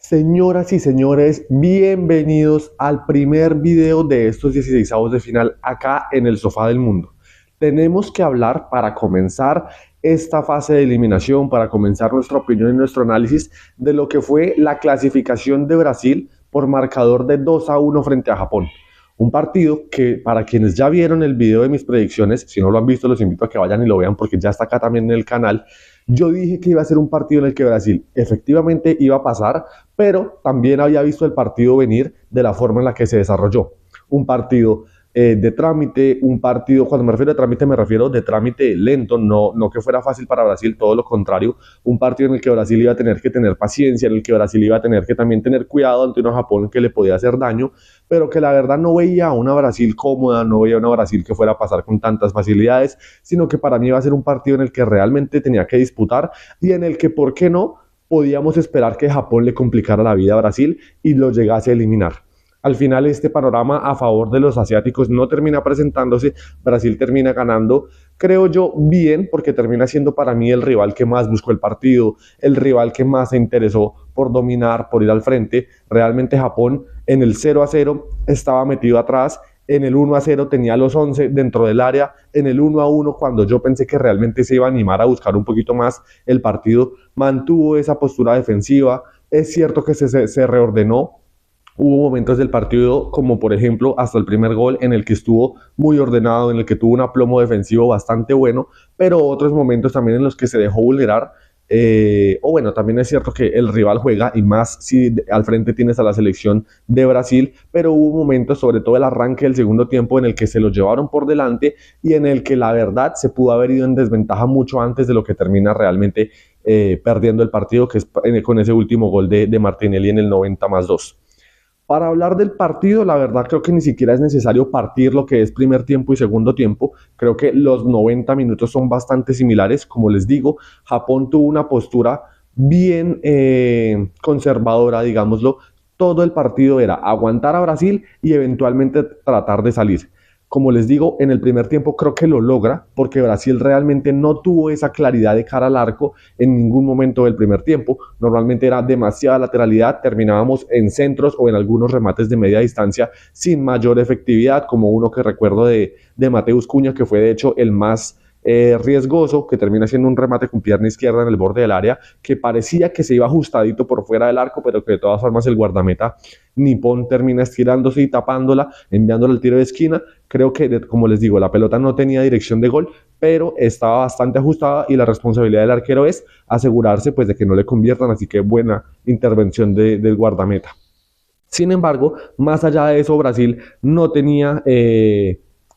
Señoras y señores, bienvenidos al primer video de estos 16avos de final acá en el Sofá del Mundo. Tenemos que hablar para comenzar esta fase de eliminación, para comenzar nuestra opinión y nuestro análisis de lo que fue la clasificación de Brasil por marcador de 2-1 frente a Japón. Un partido que para quienes ya vieron el video de mis predicciones, si no lo han visto los invito a que vayan y lo vean porque ya está acá también en el canal. Yo dije que iba a ser un partido en el que Brasil efectivamente iba a pasar, pero también había visto el partido venir de la forma en la que se desarrolló. Un partido de trámite, un partido, cuando me refiero a trámite me refiero de trámite lento, no que fuera fácil para Brasil, todo lo contrario, un partido en el que Brasil iba a tener que tener paciencia, en el que Brasil iba a tener que también tener cuidado ante una Japón que le podía hacer daño, pero que la verdad no veía a una Brasil cómoda, no veía a una Brasil que fuera a pasar con tantas facilidades, sino que para mí iba a ser un partido en el que realmente tenía que disputar y en el que, ¿por qué no?, podíamos esperar que Japón le complicara la vida a Brasil y lo llegase a eliminar. Al final este panorama a favor de los asiáticos no termina presentándose, Brasil termina ganando, creo yo, bien, porque termina siendo para mí el rival que más buscó el partido, el rival que más se interesó por dominar, por ir al frente. Realmente Japón en el 0-0 estaba metido atrás, en el 1-0 tenía los 11 dentro del área, en el 1-1 cuando yo pensé que realmente se iba a animar a buscar un poquito más el partido, mantuvo esa postura defensiva. Es cierto que se reordenó. Hubo momentos del partido, como por ejemplo hasta el primer gol, en el que estuvo muy ordenado, en el que tuvo un aplomo defensivo bastante bueno, pero otros momentos también en los que se dejó vulnerar. O bueno, también es cierto que el rival juega, y más si al frente tienes a la selección de Brasil, pero hubo momentos, sobre todo el arranque del segundo tiempo, en el que se lo llevaron por delante y en el que la verdad se pudo haber ido en desventaja mucho antes de lo que termina realmente perdiendo el partido, que es con ese último gol de Martinelli en el 90+2. Para hablar del partido, la verdad creo que ni siquiera es necesario partir lo que es primer tiempo y segundo tiempo. Creo que los 90 minutos son bastante similares. Como les digo, Japón tuvo una postura bien conservadora, digámoslo. Todo el partido era aguantar a Brasil y eventualmente tratar de salir. Como les digo, en el primer tiempo creo que lo logra, porque Brasil realmente no tuvo esa claridad de cara al arco en ningún momento del primer tiempo. Normalmente era demasiada lateralidad, terminábamos en centros o en algunos remates de media distancia sin mayor efectividad, como uno que recuerdo de Mateus Cunha, que fue de hecho el más riesgoso, que termina siendo un remate con pierna izquierda en el borde del área, que parecía que se iba ajustadito por fuera del arco, pero que de todas formas el guardameta nipón termina estirándose y tapándola, enviándola al tiro de esquina. Creo que, como les digo, la pelota no tenía dirección de gol, pero estaba bastante ajustada y la responsabilidad del arquero es asegurarse pues de que no le conviertan, así que buena intervención del guardameta. Sin embargo, más allá de eso, Brasil no tenía,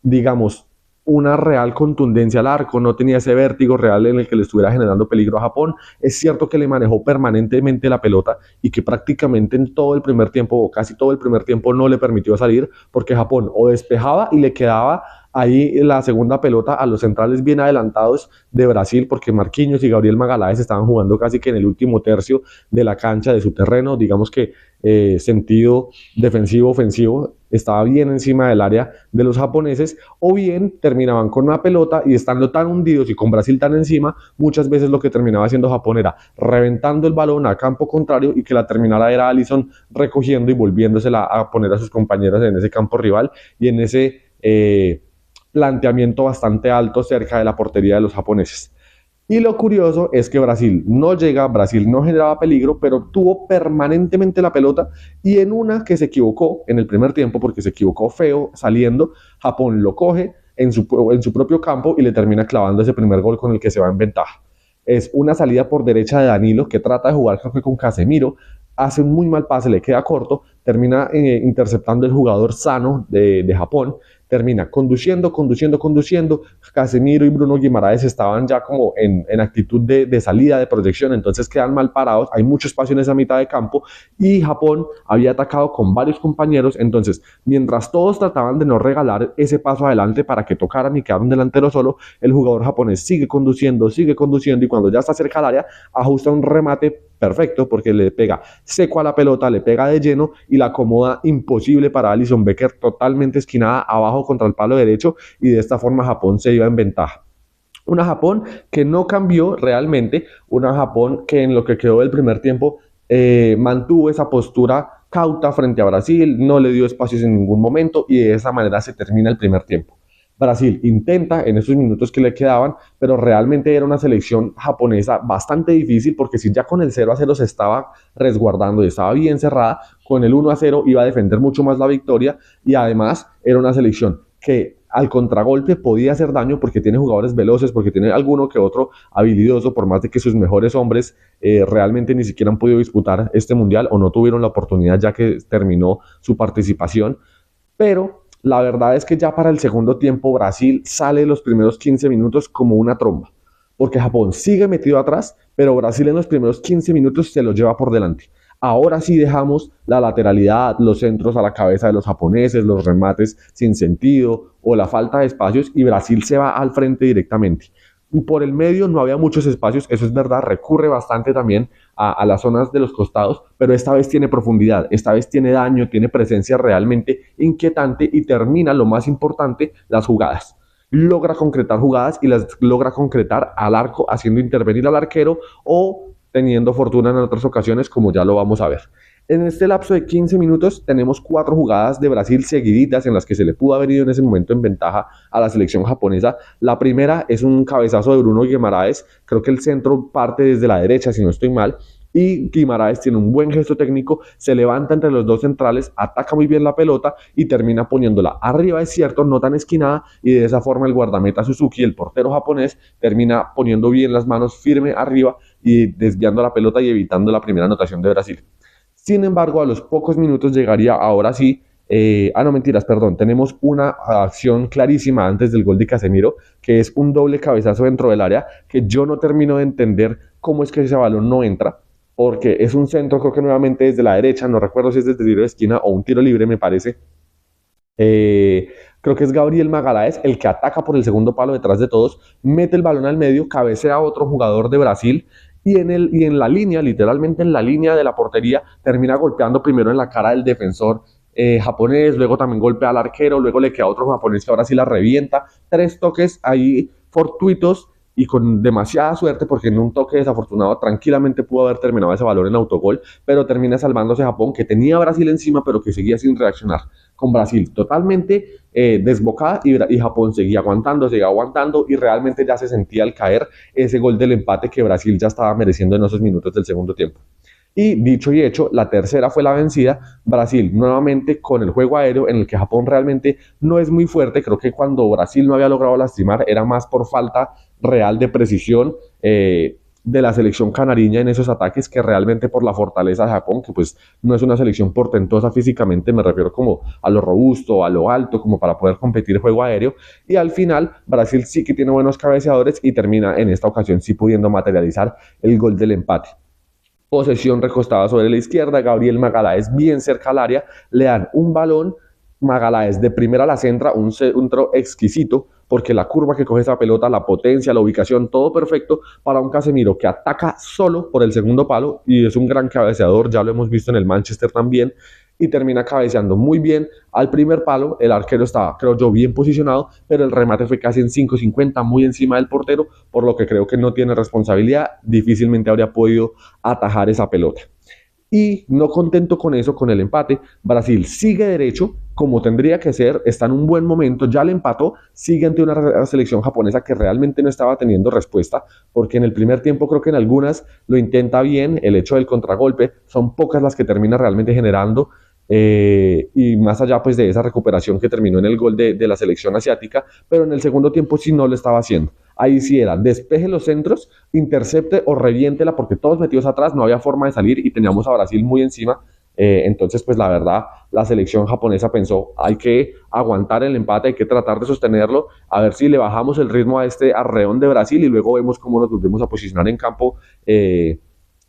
digamos, una real contundencia al arco, no tenía ese vértigo real en el que le estuviera generando peligro a Japón. Es cierto que le manejó permanentemente la pelota y que prácticamente en todo el primer tiempo, o casi todo el primer tiempo, no le permitió salir, porque Japón o despejaba y le quedaba ahí la segunda pelota a los centrales bien adelantados de Brasil, porque Marquinhos y Gabriel Magaláes estaban jugando casi que en el último tercio de la cancha, de su terreno. Digamos que sentido defensivo-ofensivo estaba bien encima del área de los japoneses, o bien terminaban con una pelota y estando tan hundidos y con Brasil tan encima, muchas veces lo que terminaba haciendo Japón era reventando el balón a campo contrario y que la terminara era Alisson recogiendo y volviéndosela a poner a sus compañeros en ese campo rival y en ese planteamiento bastante alto cerca de la portería de los japoneses. Y lo curioso es que Brasil no generaba peligro, pero tuvo permanentemente la pelota, y en una que se equivocó en el primer tiempo, porque se equivocó feo saliendo, Japón lo coge en su propio campo y le termina clavando ese primer gol con el que se va en ventaja. Es una salida por derecha de Danilo, que trata de jugar creo que con Casemiro, hace un muy mal pase, le queda corto, termina interceptando el jugador sano de Japón, termina conduciendo. Casemiro y Bruno Guimaraes estaban ya como en actitud de salida, de proyección, entonces quedan mal parados, hay mucho espacio en esa mitad de campo y Japón había atacado con varios compañeros. Entonces mientras todos trataban de no regalar ese paso adelante para que tocaran y quedaran delantero solo, el jugador japonés sigue conduciendo y cuando ya está cerca del área ajusta un remate perfecto, porque le pega seco a la pelota, le pega de lleno y la acomoda imposible para Alisson Becker, totalmente esquinada abajo contra el palo derecho, y de esta forma Japón se iba en ventaja. Una Japón que no cambió realmente, una Japón que en lo que quedó del primer tiempo mantuvo esa postura cauta frente a Brasil, no le dio espacios en ningún momento y de esa manera se termina el primer tiempo. Brasil intenta en esos minutos que le quedaban, pero realmente era una selección japonesa bastante difícil porque si ya con el 0-0 se estaba resguardando y estaba bien cerrada, con el 1-0 iba a defender mucho más la victoria y además era una selección que al contragolpe podía hacer daño porque tiene jugadores veloces, porque tiene alguno que otro habilidoso, por más de que sus mejores hombres realmente ni siquiera han podido disputar este mundial o no tuvieron la oportunidad ya que terminó su participación, pero la verdad es que ya para el segundo tiempo Brasil sale los primeros 15 minutos como una tromba, porque Japón sigue metido atrás, pero Brasil en los primeros 15 minutos se lo lleva por delante. Ahora sí dejamos la lateralidad, los centros a la cabeza de los japoneses, los remates sin sentido o la falta de espacios y Brasil se va al frente directamente. Por el medio no había muchos espacios, eso es verdad, recurre bastante también a las zonas de los costados, pero esta vez tiene profundidad, esta vez tiene daño, tiene presencia realmente inquietante y termina, lo más importante, las jugadas. Logra concretar jugadas y las logra concretar al arco, haciendo intervenir al arquero o teniendo fortuna en otras ocasiones, como ya lo vamos a ver. En este lapso de 15 minutos tenemos 4 jugadas de Brasil seguiditas en las que se le pudo haber ido en ese momento en ventaja a la selección japonesa. La primera es un cabezazo de Bruno Guimaraes, creo que el centro parte desde la derecha si no estoy mal, y Guimaraes tiene un buen gesto técnico, se levanta entre los dos centrales, ataca muy bien la pelota y termina poniéndola arriba, es cierto, no tan esquinada, y de esa forma el guardameta Suzuki, el portero japonés, termina poniendo bien las manos firme arriba y desviando la pelota y evitando la primera anotación de Brasil. Sin embargo, a los pocos minutos llegaría ahora sí, no mentiras, perdón, tenemos una acción clarísima antes del gol de Casemiro, que es un doble cabezazo dentro del área, que yo no termino de entender cómo es que ese balón no entra, porque es un centro, creo que nuevamente desde la derecha, no recuerdo si es desde tiro de esquina o un tiro libre, me parece. Creo que es Gabriel Magalhães el que ataca por el segundo palo detrás de todos, mete el balón al medio, cabecea a otro jugador de Brasil y en la línea, literalmente en la línea de la portería, termina golpeando primero en la cara del defensor japonés, luego también golpea al arquero, luego le queda otro japonés que ahora sí la revienta. 3 toques ahí fortuitos y con demasiada suerte, porque en un toque desafortunado tranquilamente pudo haber terminado ese balón en autogol, pero termina salvándose Japón, que tenía a Brasil encima, pero que seguía sin reaccionar. Con Brasil totalmente desbocada y Japón seguía aguantando y realmente ya se sentía al caer ese gol del empate que Brasil ya estaba mereciendo en esos minutos del segundo tiempo. Y dicho y hecho, la tercera fue la vencida. Brasil nuevamente con el juego aéreo en el que Japón realmente no es muy fuerte. Creo que cuando Brasil no había logrado lastimar era más por falta real de precisión de la selección canariña en esos ataques que realmente por la fortaleza de Japón, que pues no es una selección portentosa físicamente, me refiero como a lo robusto, a lo alto, como para poder competir el juego aéreo. Y al final Brasil sí que tiene buenos cabeceadores y termina en esta ocasión sí pudiendo materializar el gol del empate. Posesión recostada sobre la izquierda, Gabriel Magalhães bien cerca al área, le dan un balón, Magalhães de primera la centra, un centro exquisito, porque la curva que coge esa pelota, la potencia, la ubicación, todo perfecto para un Casemiro que ataca solo por el segundo palo y es un gran cabeceador, ya lo hemos visto en el Manchester también, y termina cabeceando muy bien al primer palo. El arquero estaba, creo yo, bien posicionado, pero el remate fue casi en 5.50, muy encima del portero, por lo que creo que no tiene responsabilidad, difícilmente habría podido atajar esa pelota. Y no contento con eso, con el empate, Brasil sigue derecho, como tendría que ser, está en un buen momento, ya le empató, sigue ante una selección japonesa que realmente no estaba teniendo respuesta, porque en el primer tiempo creo que en algunas lo intenta bien, el hecho del contragolpe, son pocas las que termina realmente generando, y más allá pues de esa recuperación que terminó en el gol de la selección asiática, pero en el segundo tiempo sí no lo estaba haciendo. Ahí sí era, despeje los centros, intercepte o reviéntela, porque todos metidos atrás no había forma de salir y teníamos a Brasil muy encima. Entonces, pues la verdad, la selección japonesa pensó, hay que aguantar el empate, hay que tratar de sostenerlo, a ver si le bajamos el ritmo a este arreón de Brasil y luego vemos cómo nos volvemos a posicionar en campo,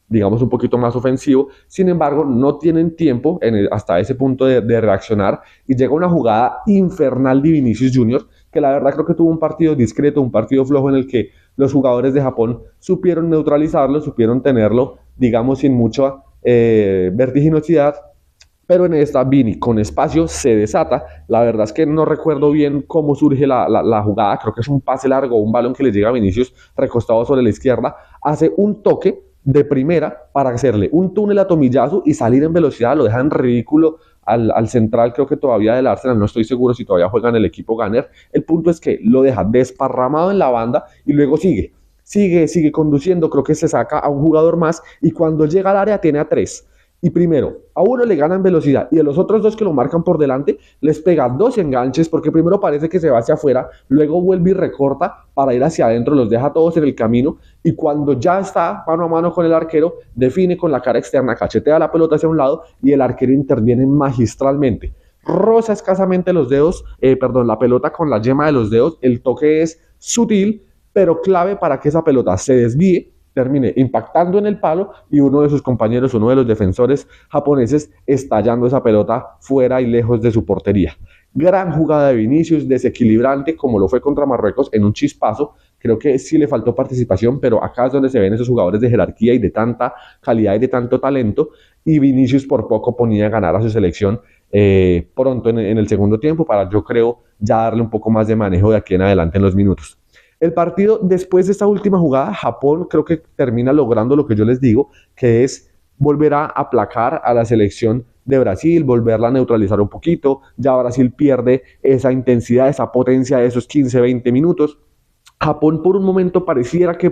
digamos, un poquito más ofensivo. Sin embargo, no tienen tiempo hasta ese punto de reaccionar y llega una jugada infernal de Vinicius Junior, que la verdad creo que tuvo un partido discreto, un partido flojo en el que los jugadores de Japón supieron neutralizarlo, supieron tenerlo, digamos, sin mucha vertiginosidad, pero en esta Vini con espacio se desata. La verdad es que no recuerdo bien cómo surge la jugada, creo que es un pase largo, un balón que le llega a Vinicius recostado sobre la izquierda, hace un toque, de primera para hacerle un túnel a Tomiyasu y salir en velocidad. Lo dejan ridículo al central, creo que todavía del Arsenal, no estoy seguro si todavía juega en el equipo Gunner. El punto es que lo deja desparramado en la banda y luego sigue conduciendo, creo que se saca a un jugador más y cuando llega al área tiene a tres. Y primero, a uno le ganan velocidad y a los otros dos que lo marcan por delante les pega dos enganches porque primero parece que se va hacia afuera, luego vuelve y recorta para ir hacia adentro, los deja todos en el camino y cuando ya está mano a mano con el arquero, define con la cara externa, cachetea la pelota hacia un lado y el arquero interviene magistralmente. Roza escasamente los dedos, la pelota con la yema de los dedos, el toque es sutil, pero clave para que esa pelota se desvíe, termine impactando en el palo y uno de sus compañeros, uno de los defensores japoneses, estallando esa pelota fuera y lejos de su portería. Gran jugada de Vinicius, desequilibrante como lo fue contra Marruecos en un chispazo. Creo que sí le faltó participación, pero acá es donde se ven esos jugadores de jerarquía y de tanta calidad y de tanto talento. Y Vinicius por poco ponía a ganar a su selección pronto en el segundo tiempo para, yo creo, ya darle un poco más de manejo de aquí en adelante en los minutos. El partido, después de esta última jugada, Japón creo que termina logrando lo que yo les digo, que es volver a aplacar a la selección de Brasil, volverla a neutralizar un poquito. Ya Brasil pierde esa intensidad, esa potencia de esos 15-20 minutos. Japón por un momento pareciera que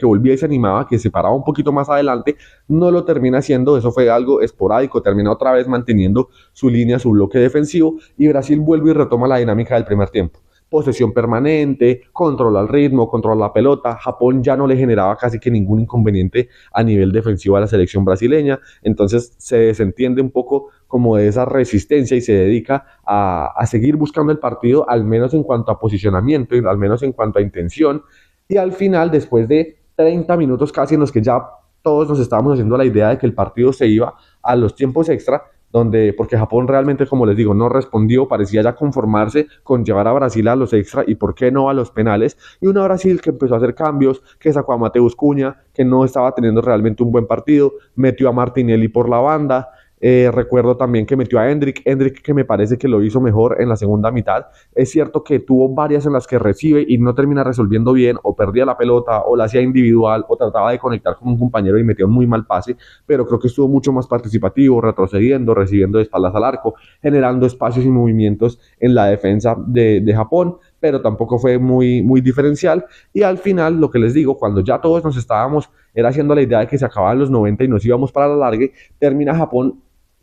volvía y se animaba, que se paraba un poquito más adelante, no lo termina haciendo, eso fue algo esporádico, termina otra vez manteniendo su línea, su bloque defensivo, y Brasil vuelve y retoma la dinámica del primer tiempo. Posesión permanente, controla el ritmo, controla la pelota. Japón ya no le generaba casi que ningún inconveniente a nivel defensivo a la selección brasileña, entonces se desentiende un poco como de esa resistencia y se dedica a seguir buscando el partido, al menos en cuanto a posicionamiento y al menos en cuanto a intención. Y al final, después de 30 minutos casi en los que ya todos nos estábamos haciendo la idea de que el partido se iba a los tiempos extra, porque Japón realmente, como les digo, no respondió, parecía ya conformarse con llevar a Brasil a los extra y por qué no a los penales, y una Brasil que empezó a hacer cambios, que sacó a Mateus Cunha, que no estaba teniendo realmente un buen partido, metió a Martinelli por la banda. Recuerdo también que metió a Endrick que me parece que lo hizo mejor en la segunda mitad. Es cierto que tuvo varias en las que recibe y no termina resolviendo bien, o perdía la pelota, o la hacía individual, o trataba de conectar con un compañero y metió un muy mal pase, pero creo que estuvo mucho más participativo, retrocediendo, recibiendo de espaldas al arco, generando espacios y movimientos en la defensa de Japón, pero tampoco fue muy diferencial. Y al final, lo que les digo, cuando ya todos nos estábamos, era haciendo la idea de que se acababan los 90 y nos íbamos para la larga, termina Japón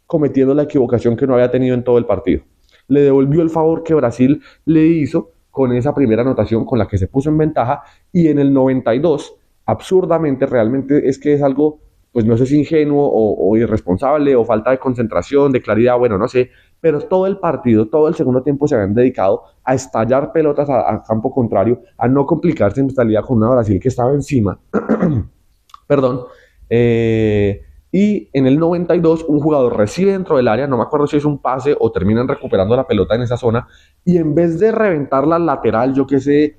cometiendo la equivocación que no había tenido en todo el partido. Le devolvió el favor que Brasil le hizo con esa primera anotación con la que se puso en ventaja, y en el 92, absurdamente, realmente es que es algo, pues no sé si ingenuo o irresponsable o falta de concentración, de claridad, bueno, no sé, pero todo el partido, todo el segundo tiempo se habían dedicado a estallar pelotas a campo contrario, a no complicarse en totalidad con una Brasil que estaba encima. Perdón. Y en el 92 un jugador recibe dentro del área, no me acuerdo si es un pase o terminan recuperando la pelota en esa zona, y en vez de reventarla lateral, yo qué sé,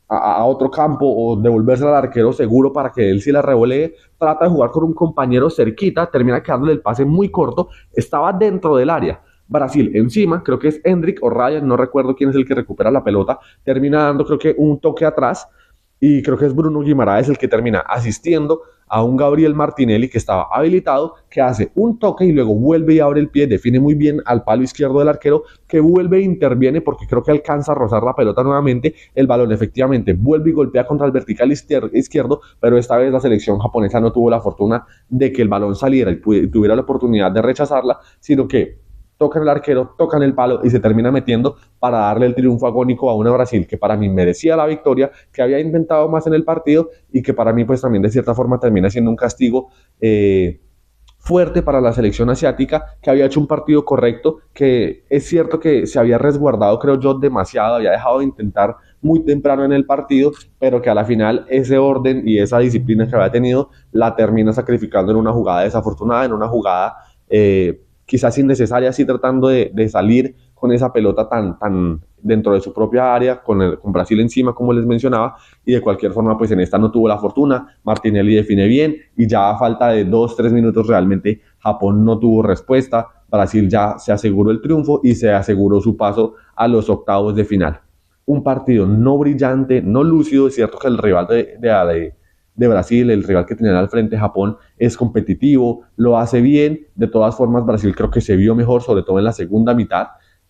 a otro campo o devolvérsela al arquero seguro para que él sí la revolee, trata de jugar con un compañero cerquita, termina quedándole el pase muy corto, estaba dentro del área. Brasil encima, creo que es Endrick o Ryan, no recuerdo quién es el que recupera la pelota, termina dando creo que un toque atrás, y creo que es Bruno Guimaraes el que termina asistiendo a un Gabriel Martinelli que estaba habilitado, que hace un toque y luego vuelve y abre el pie, define muy bien al palo izquierdo del arquero, que vuelve e interviene porque creo que alcanza a rozar la pelota nuevamente, el balón efectivamente vuelve y golpea contra el vertical izquierdo, pero esta vez la selección japonesa no tuvo la fortuna de que el balón saliera y tuviera la oportunidad de rechazarla, sino que tocan el arquero, tocan el palo y se termina metiendo para darle el triunfo agónico a una Brasil que para mí merecía la victoria, que había intentado más en el partido y que para mí pues también de cierta forma termina siendo un castigo fuerte para la selección asiática, que había hecho un partido correcto, que es cierto que se había resguardado, creo yo, demasiado, había dejado de intentar muy temprano en el partido, pero que a la final ese orden y esa disciplina que había tenido la termina sacrificando en una jugada desafortunada, en una jugada quizás innecesaria, así tratando de salir con esa pelota tan dentro de su propia área, con Brasil encima, como les mencionaba, y de cualquier forma, pues en esta no tuvo la fortuna. Martinelli define bien, y ya a falta de 2-3 minutos realmente Japón no tuvo respuesta. Brasil ya se aseguró el triunfo y se aseguró su paso a los octavos de final. Un partido no brillante, no lúcido. Es cierto que el rival de Brasil, el rival que tenían al frente, Japón, es competitivo, lo hace bien. De todas formas, Brasil creo que se vio mejor, sobre todo en la segunda mitad,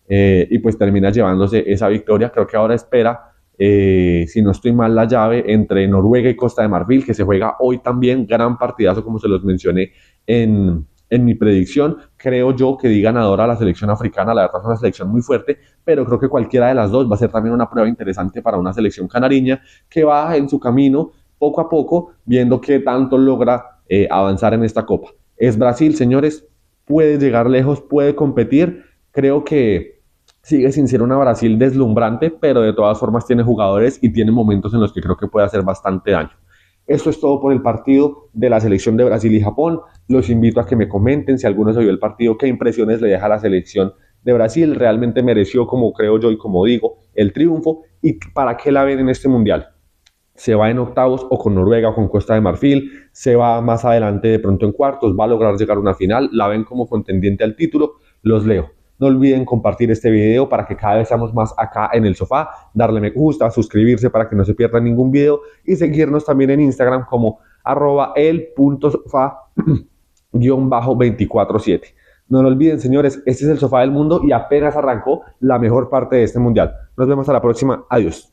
y pues termina llevándose esa victoria. Creo que ahora espera, si no estoy mal, la llave entre Noruega y Costa de Marfil, que se juega hoy también, gran partidazo como se los mencioné en mi predicción. Creo yo que di ganadora a la selección africana, la verdad es una selección muy fuerte, pero creo que cualquiera de las dos va a ser también una prueba interesante para una selección canariña que va en su camino poco a poco, viendo qué tanto logra avanzar en esta copa. Es Brasil, señores, puede llegar lejos, puede competir. Creo que sigue sin ser una Brasil deslumbrante, pero de todas formas tiene jugadores y tiene momentos en los que creo que puede hacer bastante daño. Esto es todo por el partido de la selección de Brasil y Japón. Los invito a que me comenten si alguno se vio el partido, qué impresiones le deja la selección de Brasil. Realmente mereció, como creo yo y como digo, el triunfo. ¿Y para qué la ven en este mundial? ¿Se va en octavos o con Noruega o con Costa de Marfil? ¿Se va más adelante de pronto en cuartos? ¿Va a lograr llegar a una final? ¿La ven como contendiente al título? Los leo. No olviden compartir este video para que cada vez seamos más acá en el sofá, darle me gusta, suscribirse para que no se pierda ningún video y seguirnos también en Instagram como @el.sofá_247. No lo olviden, señores, este es el sofá del mundo y apenas arrancó la mejor parte de este mundial. Nos vemos a la próxima. Adiós.